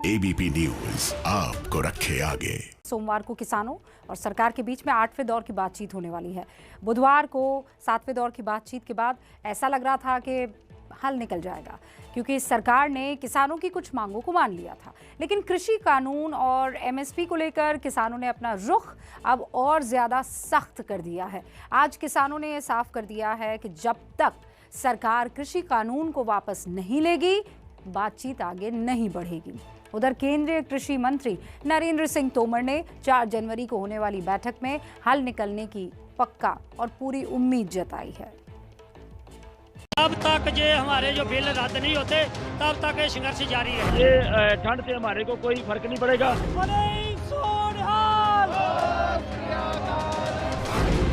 ABP news आपको रखे आगे। सोमवार को किसानों और सरकार के बीच में 8वें दौर की बातचीत होने वाली है। बुधवार को 7वें दौर की बातचीत के बाद ऐसा लग रहा था कि हल निकल जाएगा, क्योंकि सरकार ने किसानों की कुछ मांगों को मान लिया था। लेकिन कृषि कानून और एमएसपी को लेकर किसानों ने अपना रुख अब और ज़्यादा सख्त कर दिया है। आज किसानों ने यह साफ कर दिया है कि जब तक सरकार कृषि कानून को वापस नहीं लेगी, बातचीत आगे नहीं बढ़ेगी। उधर केंद्रीय कृषि मंत्री नरेंद्र सिंह तोमर ने 4 जनवरी को होने वाली बैठक में हल निकलने की पक्का और पूरी उम्मीद जताई है। अब तक जो हमारे जो बिल रद्द नहीं होते तब तक ये संघर्ष जारी है। ये ठंड से हमारे को कोई फर्क नहीं पड़ेगा।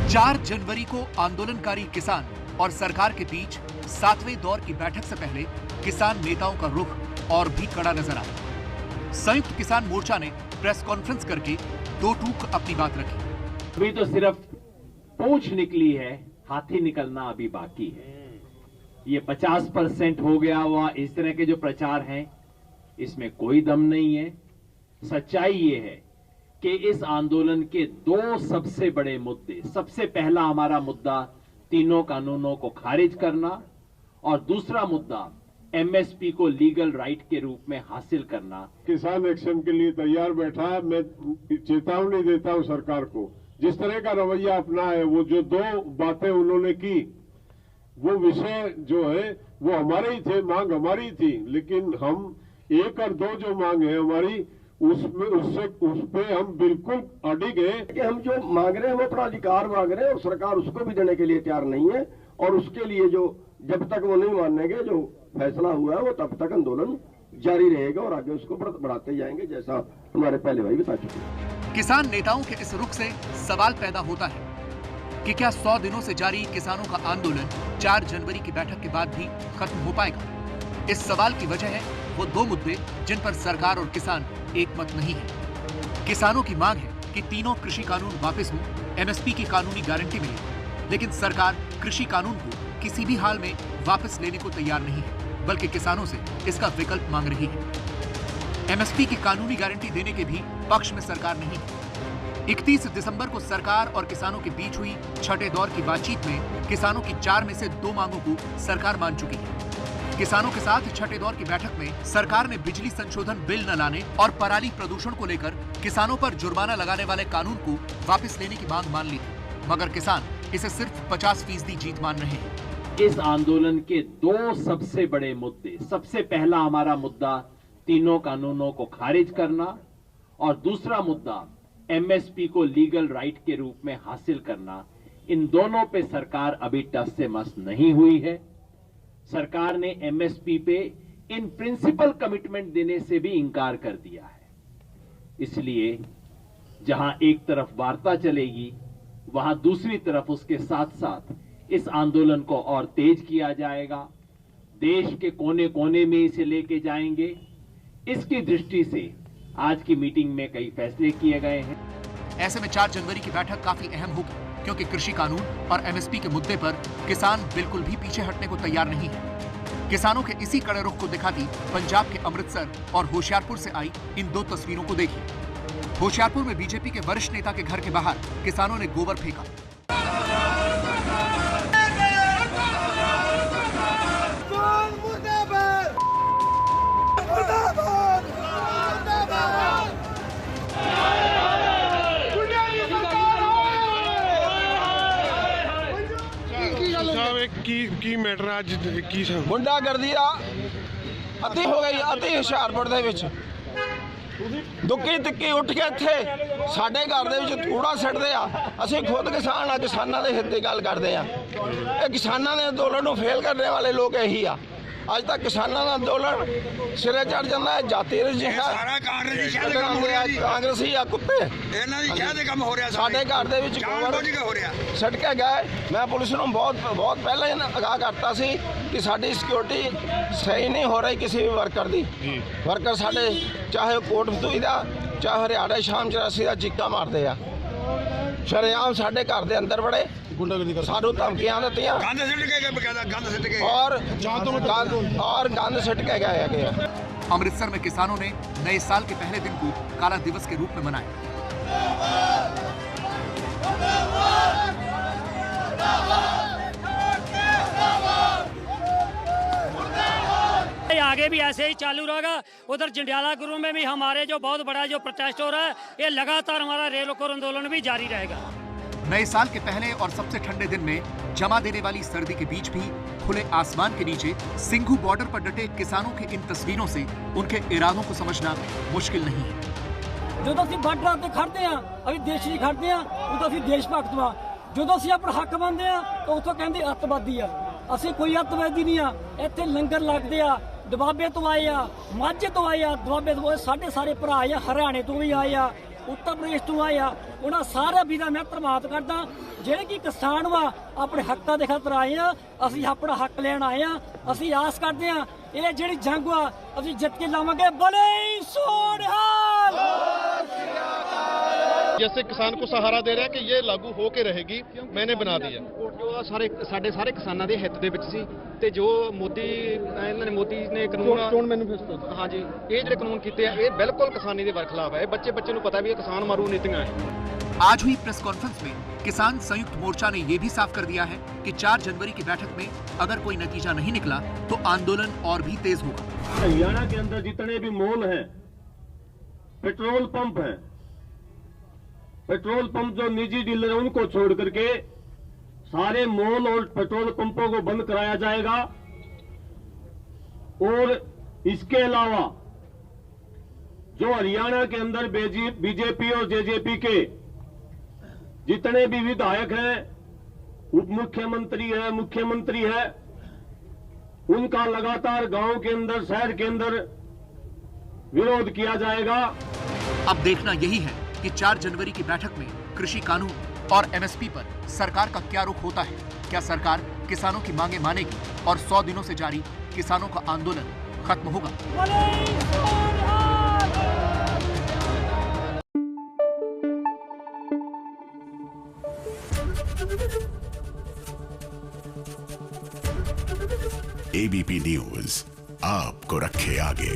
4 जनवरी को आंदोलनकारी किसान और सरकार के बीच 7वें दौर की बैठक से पहले किसान नेताओं का रुख और भी कड़ा नजर आया। संयुक्त किसान मोर्चा ने प्रेस कॉन्फ्रेंस करके दो टूक अपनी बात रखी। अभी तो सिर्फ पूंछ निकली है, हाथी निकलना अभी बाकी है। ये 50% हो गया हुआ इस तरह के जो प्रचार हैं, इसमें कोई दम नहीं है। सच्चाई ये है कि इस आंदोलन के 2 सबसे बड़े मुद्दे, सबसे पहला हमारा मुद्दा तीनों कानूनों को खारिज करना और दूसरा मुद्दा एमएसपी को लीगल राइट के रूप में हासिल करना। किसान एक्शन के लिए तैयार बैठा है। मैं चेतावनी देता हूं सरकार को, जिस तरह का रवैया अपना है, वो जो 2 बातें उन्होंने की, वो विषय जो है वो हमारे ही थे, मांग हमारी थी, लेकिन हम 1 और 2 जो मांग है हमारी, उस पे हम बिल्कुल अडिग हैं कि हम जो मांग रहे हैं वो अपना अधिकार मांग रहे हैं और सरकार उसको भी देने के लिए तैयार नहीं है। और उसके लिए जो जब तक वो नहीं मानेंगे, जो फैसला हुआ है वो तब तक आंदोलन जारी रहेगा और आगे उसको बढ़ाते जाएंगे, जैसा हमारे पहले भाई बता चुके हैं। किसान नेताओं के इस रुख से सवाल पैदा होता है कि क्या 100 दिनों से जारी किसानों का आंदोलन 4 जनवरी की बैठक के बाद भी खत्म हो पाएगा। इस सवाल की वजह है वो 2 मुद्दे जिन पर सरकार और किसान एक मत नहीं है। किसानों की मांग है कि तीनों कृषि कानून वापस हो, एमएसपी की कानूनी गारंटी मिले, लेकिन सरकार कृषि कानून को किसी भी हाल में वापस लेने को तैयार नहीं है, बल्कि किसानों से इसका विकल्प मांग रही है। एमएसपी की कानूनी गारंटी देने के भी पक्ष में सरकार नहीं है। 31 दिसंबर को सरकार और किसानों के बीच हुई 6ठे दौर की बातचीत में किसानों की 4 में से 2 मांगों को सरकार मान चुकी है। किसानों के साथ 6ठे दौर की बैठक में सरकार ने बिजली संशोधन बिल न लाने और पराली प्रदूषण को लेकर किसानों पर जुर्माना लगाने वाले कानून को वापस लेने की मांग मान ली थी, मगर किसान इसे सिर्फ 50% जीत मान रहे हैं। इस आंदोलन के 2 सबसे बड़े मुद्दे, सबसे पहला हमारा मुद्दा तीनों कानूनों को खारिज करना और दूसरा मुद्दा एमएसपी को लीगल राइट के रूप में हासिल करना। इन दोनों पे सरकार अभी टस से मस नहीं हुई है। सरकार ने एमएसपी पे इन प्रिंसिपल कमिटमेंट देने से भी इंकार कर दिया है। इसलिए जहां एक तरफ वार्ता चलेगी, वहां दूसरी तरफ उसके साथ साथ इस आंदोलन को और तेज किया जाएगा। देश के कोने कोने में इसे लेके जाएंगे। इसकी दृष्टि से आज की मीटिंग में कई फैसले किए गए हैं। ऐसे में 4 जनवरी की बैठक काफी अहम होगी, क्योंकि कृषि कानून और एमएसपी के मुद्दे पर किसान बिल्कुल भी पीछे हटने को तैयार नहीं है। किसानों के इसी कड़े रुख को दिखाती पंजाब के अमृतसर और होशियारपुर से आई इन 2 तस्वीरों को देखिए। होशियारपुर में बीजेपी के वरिष्ठ नेता के घर के बाहर किसानों ने गोबर फेंका। ਕੀ ਮੈਟਰ ਅੱਜ ਕੀ ਗੁੰਡਾਗਰਦੀ ਆ ਅਤੀ ਹੋ ਗਈ, ਅਤੀ ਹੁਸ਼ਿਆਰਪੁਰ ਦੇ ਵਿੱਚ ਦੁੱਕੀ ਤਿੱਕੀ ਉੱਠ ਕੇ ਇੱਥੇ ਸਾਡੇ ਘਰ ਦੇ ਵਿੱਚ ਕੂੜਾ ਸਿੱਟਦੇ ਆ। ਅਸੀਂ ਖੁਦ ਕਿਸਾਨ ਆ, ਕਿਸਾਨਾਂ ਦੇ ਹਿੱਤ ਦੀ ਗੱਲ ਕਰਦੇ ਆ। ਇਹ ਕਿਸਾਨਾਂ ਦੇ ਅੰਦੋਲਨ ਨੂੰ ਫੇਲ ਕਰਨ ਵਾਲੇ ਲੋਕ ਇਹੀ ਆ। ਅੱਜ ਤੱਕ ਕਿਸਾਨਾਂ ਦਾ ਅੰਦੋਲਨ ਸਿਰੇ ਚੜ ਜਾਂਦਾ ਹੈ। ਜਾਤੀ ਰਜਿਹਾ ਸਾਰਾ ਕਾਂਗਰਸੀ ਆ ਕੁੱਤੇ, ਇਹਨਾਂ ਦੀ ਸ਼ਾਹ ਦੇ ਕੰਮ ਹੋ ਰਿਹਾ। ਸਾਡੇ ਘਰ ਦੇ ਵਿੱਚ ਹੋ ਰਿਹਾ ਛੱਡ ਕੇ ਗਏ। ਮੈਂ ਪੁਲਿਸ ਨੂੰ ਬਹੁਤ ਪਹਿਲਾਂ ਹੀ ਅਗਾਹ ਕਰਤਾ ਸੀ ਕਿ ਸਾਡੀ ਸਿਕਿਉਰਿਟੀ ਸਹੀ ਨਹੀਂ ਹੋ ਰਹੀ ਕਿਸੇ ਵੀ ਵਰਕਰ ਦੀ। ਵਰਕਰ ਸਾਡੇ ਚਾਹੇ ਕੋਟ ਫਤੂਈ ਦਾ, ਚਾਹੇ ਹਰਿਆਣਾ ਸ਼ਾਮ 84 ਦਾ ਚੀਕਾਂ ਮਾਰਦੇ ਆ। ਸ਼ਰੇਆਮ ਸਾਡੇ ਘਰ ਦੇ ਅੰਦਰ ਬੜੇ गुंडागर्दी कर सारू धमकियां दित्तियां, गंद सिट के गए, गंद सिट के और गंद सिट के गए। अमृतसर में किसानों ने नए साल के पहले दिन को काला दिवस के रूप में मनाया। आगे भी ऐसे ही चालू रहेगा। उधर जंडियाला गुरु में भी हमारे जो बहुत बड़ा जो प्रोटेस्ट हो रहा है, ये लगातार हमारा रेल रोको आंदोलन भी जारी रहेगा। नए साल के पहले और सबसे ठंडे दिन में जमा देने वाली सर्दी के बीच भी खुले आसमान के नीचे सिंघू बॉर्डर पर डटे किसानों की इन तस्वीरों से उनके इरादों को समझना मुश्किल नहीं है। ਜਦੋਂ ਅਸੀਂ ਬਾਰਡਰਾਂ ਤੇ ਖੜਦੇ ਆ ਅਸੀਂ ਦੇਸ਼ ਲਈ ਖੜਦੇ ਆ ਉਦੋਂ ਅਸੀਂ ਦੇਸ਼ ਭਗਤ ਵਾ ਜਦੋਂ ਅਸੀਂ ਆਪਣਾ ਹੱਕ ਮੰਨਦੇ ਆ ਤਾਂ ਉੱਥੋਂ ਕਹਿੰਦੇ ਅੱਤਵਾਦੀ ਆ ਅਸੀਂ ਕੋਈ ਅੱਤਵਾਦੀ ਨਹੀਂ ਆ ਇੱਥੇ ਲੰਗਰ ਲੱਗਦੇ ਆ ਦੁਆਬੇ ਤੋਂ ਆਏ ਆ ਮਾਝੇ ਤੋਂ ਆਏ ਆ ਦੁਆਬੇ ਤੋਂ ਸਾਡੇ ਸਾਰੇ ਭਰਾ ਆ ਹਰਿਆਣੇ ਤੋਂ ਵੀ ਆਏ ਆ उत्तर प्रदेश तो आए उन्होंने सारे वीर मैं धन्यवाद करदा ਜਿਹੜੇ कि किसान वा अपने हकों के खातर आए असीं अपना हक लैन आए असीं आस करते हैं ये जिहड़ी जंग वा असीं जित के लावांगे। बोले सोनिहाल। जैसे किसान को सहारा दे रहे हैं कि ये लागू हो के रहेगी, मैंने बना दिया। जो सारे किसानों के हित दे विच सी ते जो मोदी ने कानून मैनीफेस्टो हाँ जी ये जो कानून किए हैं ये बिल्कुल किसानी के खिलाफ है। बच्चे को पता भी है किसान मारू नीतियां है। आज हुई प्रेस कॉन्फ्रेंस में किसान संयुक्त मोर्चा ने यह भी साफ कर दिया है कि 4 जनवरी की बैठक में अगर कोई नतीजा नहीं निकला तो आंदोलन और भी तेज होगा। हरियाणा के अंदर जितने भी मॉल हैं, पेट्रोल पंप हैं, पेट्रोल पंप जो निजी डीलर है उनको छोड़ करके सारे मॉल और पेट्रोल पंपों को बंद कराया जाएगा। और इसके अलावा जो हरियाणा के अंदर बीजेपी और जेजेपी के जितने भी विधायक हैं, उप मुख्यमंत्री है, मुख्यमंत्री है, उनका लगातार गांव के अंदर शहर के अंदर विरोध किया जाएगा। अब देखना यही है कि 4 जनवरी की बैठक में कृषि कानून और एमएसपी पर सरकार का क्या रुख होता है। क्या सरकार किसानों की मांगे मानेगी और 100 दिनों से जारी किसानों का आंदोलन खत्म होगा? एबीपी न्यूज आपको रखे आगे।